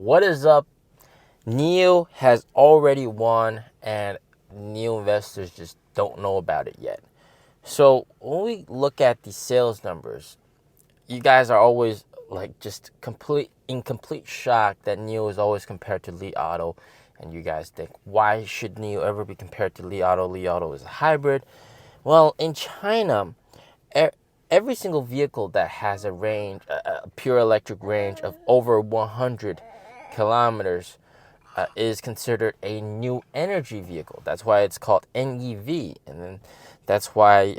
What is up? NIO has already won, and NIO investors just don't know about it yet. So when we look at the sales numbers, you guys are always like just in complete shock that NIO is always compared to Li Auto, and you guys think, why should NIO ever be compared to Li Auto? Li Auto is a hybrid. Well, in China, every single vehicle that has a pure electric range of over 100 kilometers, is considered a new energy vehicle. That's why it's called NEV, and then that's why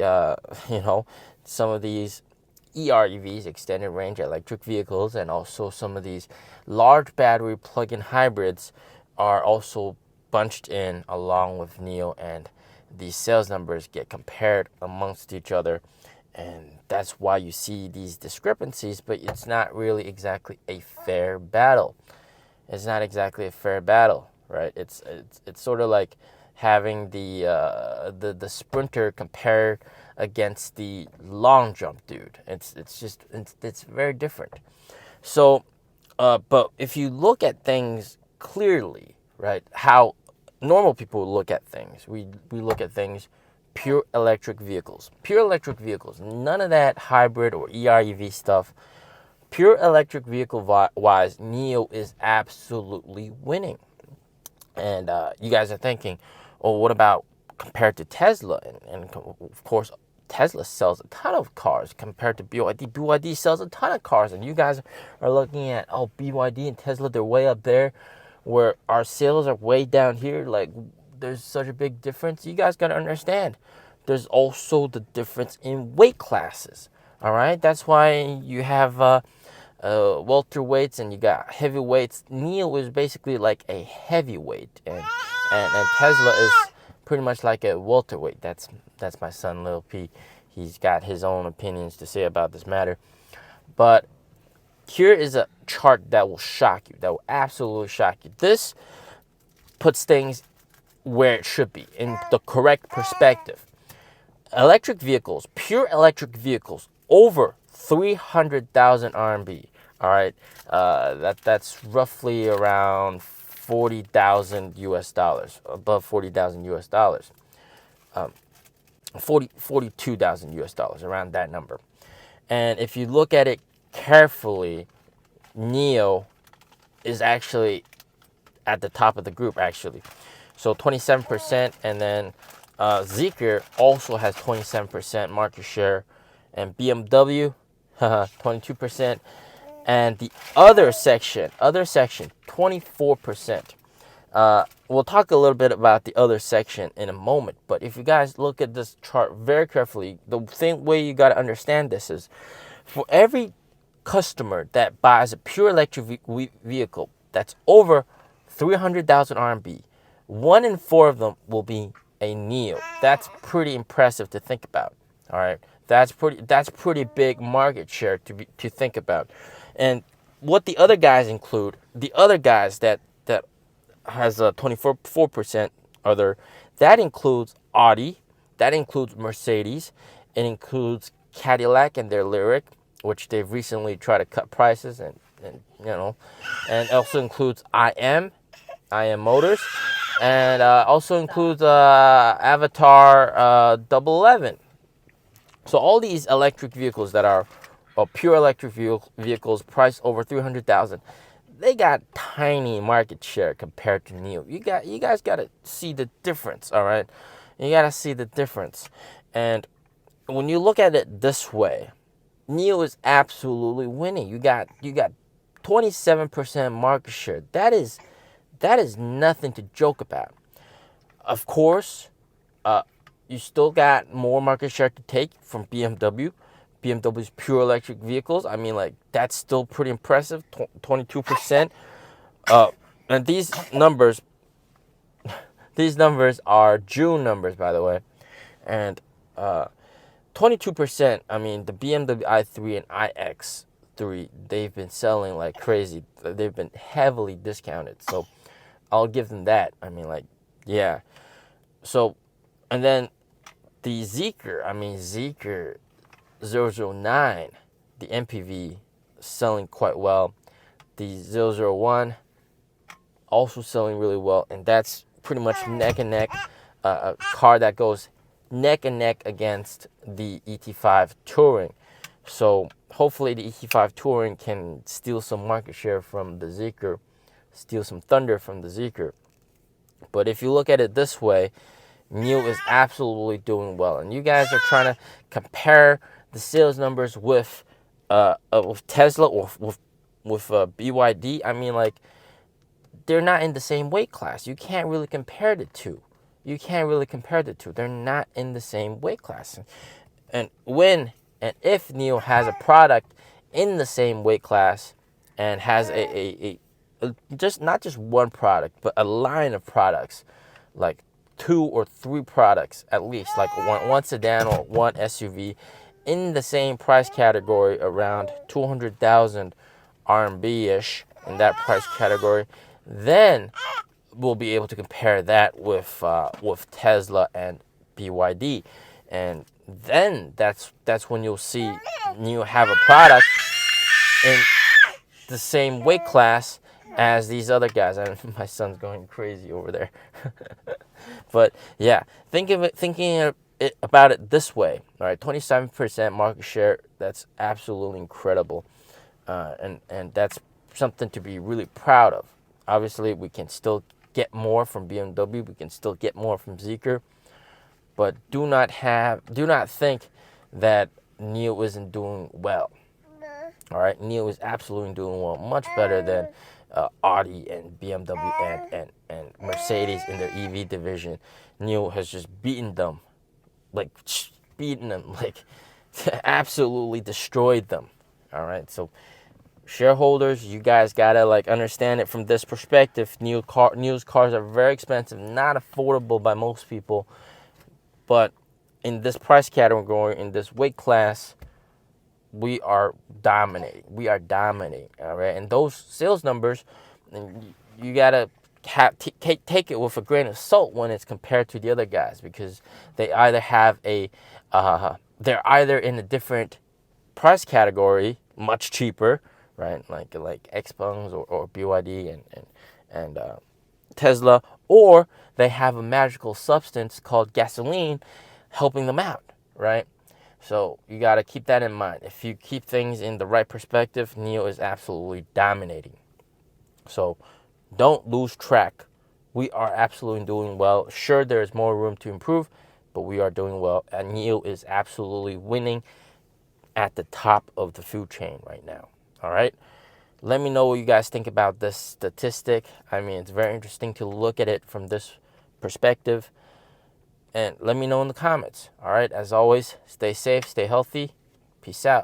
some of these EREVs, extended range electric vehicles, and also some of these large battery plug-in hybrids are also bunched in along with NIO, and these sales numbers get compared amongst each other, and that's why you see these discrepancies. But it's not really exactly a fair battle. It's not exactly a fair battle, right? It's sort of like having the sprinter compared against the long jump dude. It's very different. So, but if you look at things clearly, right? How normal people look at things, we look at things. Pure electric vehicles. Pure electric vehicles. None of that hybrid or EREV stuff. Pure electric vehicle wise, NIO is absolutely winning. And you guys are thinking, oh, what about compared to Tesla? And of course, Tesla sells a ton of cars compared to BYD. BYD sells a ton of cars. And you guys are looking at, oh, BYD and Tesla, they're way up there, where our sales are way down here. Like, there's such a big difference. You guys got to understand, there's also the difference in weight classes. All right? That's why you have welterweights and you got heavyweights. NIO is basically like a heavyweight, and Tesla is pretty much like a welterweight. That's my son Lil P. He's got his own opinions to say about this matter. But here is a chart that will shock you, that will absolutely shock you. This puts things where it should be, in the correct perspective. Electric vehicles, pure electric vehicles, over 300,000 RMB. All right, that's roughly around 40,000 US dollars, above 40,000 US dollars, 42,000 US dollars, around that number. And if you look at it carefully, NIO is actually at the top of the group, actually. So 27%, and then Zeekr also has 27% market share, and BMW, 22%, and the other section, 24%. We'll talk a little bit about the other section in a moment, but if you guys look at this chart very carefully, the way you got to understand this is, for every customer that buys a pure electric vehicle that's over 300,000 RMB, 1 in 4 of them will be a NIO. That's pretty impressive to think about. All right, that's pretty big market share to think about. And what the other guys include, the other guys that has a 24% other, that includes Audi, that includes Mercedes, it includes Cadillac and their Lyriq, which they've recently tried to cut prices, and also includes IM Motors, and also includes Avatar 11. So all these electric vehicles that are pure electric vehicles priced over 300,000, they got tiny market share compared to NIO. You guys got to see the difference, all right? You got to see the difference. And when you look at it this way, NIO is absolutely winning. You got 27% market share. That is nothing to joke about. Of course, you still got more market share to take from BMW. BMW's pure electric vehicles, I mean, like, that's still pretty impressive, 22%. And these numbers are June numbers, by the way. And 22%, I mean, the BMW i3 and iX3, they've been selling like crazy. They've been heavily discounted. So I'll give them that. I mean, like, yeah. So, and then the Zeekr 009, the MPV, selling quite well. The 001, also selling really well, and that's pretty much neck and neck, a car that goes neck and neck against the ET5 Touring. So hopefully the ET5 Touring can steal some market share from the Zeekr, steal some thunder from the Zeekr. But if you look at it this way, NIO is absolutely doing well, and you guys are trying to compare the sales numbers with Tesla or with BYD. I mean, like, they're not in the same weight class. You can't really compare the two. They're not in the same weight class. And when and if NIO has a product in the same weight class and has a just not just one product, but a line of products, like 2 or 3 products at least, like one sedan or one SUV in the same price category, around 200,000 RMB ish in that price category, then we'll be able to compare that with Tesla and BYD, and then that's when you'll see NIO have a product in the same weight class as these other guys. My son's going crazy over there. But yeah, thinking about it this way. All right, 27% market share. That's absolutely incredible, and that's something to be really proud of. Obviously, we can still get more from BMW. We can still get more from Zeekr, but do not think that NIO isn't doing well. All right, NIO is absolutely doing well, much better than Audi and BMW and Mercedes in their EV division. NIO has just beaten them, like absolutely destroyed them. All right, so shareholders, you guys gotta like understand it from this perspective. NIO's cars are very expensive, not affordable by most people, but in this price category, in this weight class, we are dominating. All right, and those sales numbers, you gotta take it with a grain of salt when it's compared to the other guys, because they either have they're either in a different price category, much cheaper, right? Like Xpeng or BYD and Tesla, or they have a magical substance called gasoline helping them out, right? So you got to keep that in mind. If you keep things in the right perspective, NIO is absolutely dominating. So don't lose track. We are absolutely doing well. Sure, there is more room to improve, but we are doing well. And NIO is absolutely winning at the top of the food chain right now. All right? Let me know what you guys think about this statistic. I mean, it's very interesting to look at it from this perspective. And let me know in the comments. All right, as always, stay safe, stay healthy. Peace out.